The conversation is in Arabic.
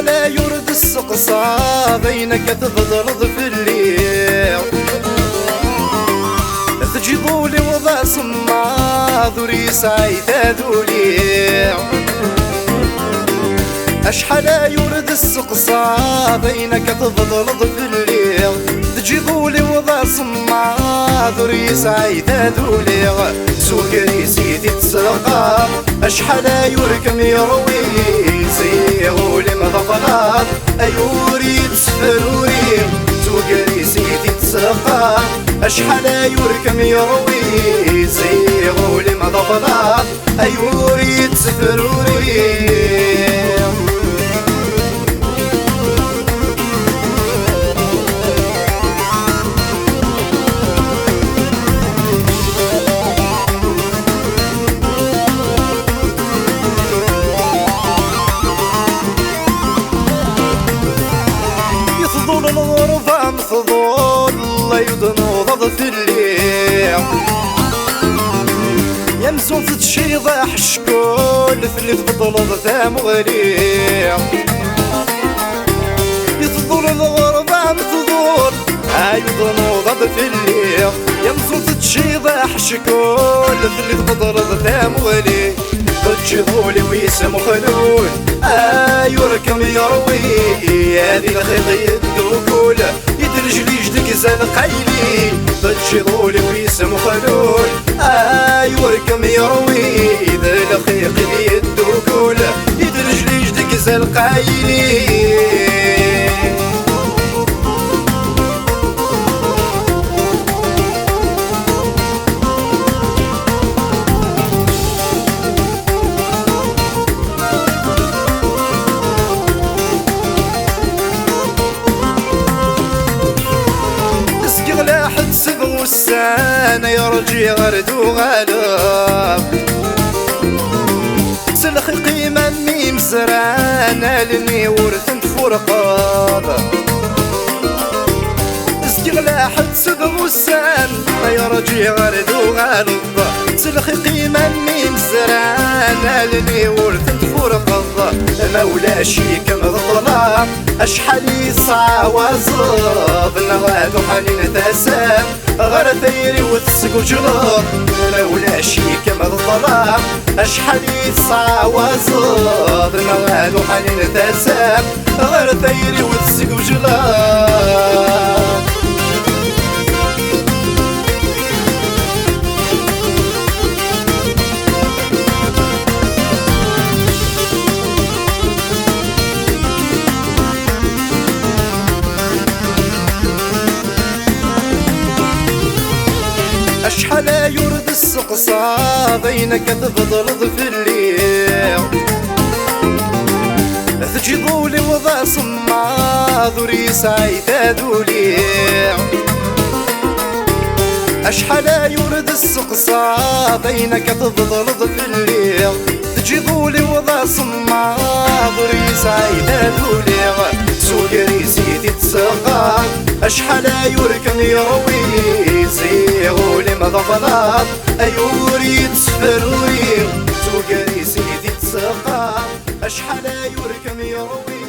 أشحال يرد السقصى بينك تضرض في الليل تجيبولي وضع صما ذري سعيد دولي أشحال يرد السقصى بينك تضرض في الليل تجيبولي وضع صما ذري سعيد دولي سوكري سيدي تسرقا أشحال يركم يروي سيغولي مضغلات أيوري تسفروري سوكري سيدي تسرقا أشحال يركم يروي سيغولي مضغلات أيوري تسفروري الغرفة مفضول الله يدنوض في الليل يمسون تتشيضح الشكول في اللي تبطل ثام غريب يفضل الغربة مفضول يدنوض في الليل يمسون تتشيضح الشكول في اللي تبطل ثام غريب تجيبولي ويسم خلول يركم يروي هذه الخيط يدوكول يدرجلي جدك زان قايلي تجيبولي ويسم خلول يركم يروي ذا الخيط يدوكول يدرجلي جدك زان قايلي والسانة يرجي غرد وغلب سلخ قيمة ميم سرانة لني ورثنت فرقاب استغلا حد سبب والسان يرجي غرد وغلب سلخ قيمة ميم سرانة لني ورثنت فرقاب مولاشي كم الظلام أشحال يصعى وزرب نغادو حنين تسام غير ثيري وتسق وجلط مولاشي كم الظلام أشحال يصعى وزرب نغادو حنين تسام غير ثيري وتسق وجلط أشحال يرد السقصى بينك تفضلض في الليل تجيبولي وضع صما ذري سعيد دولي أشحال يرد السقصى بينك تفضلض في الليل تجيبولي وضع صما ذري سعيد دولي سوكري سيدي تسقى أشحال يركم يروي سيغولي مضغلات أيوري تسفروري سوكري سيدي تسقى أشحال يركم يروي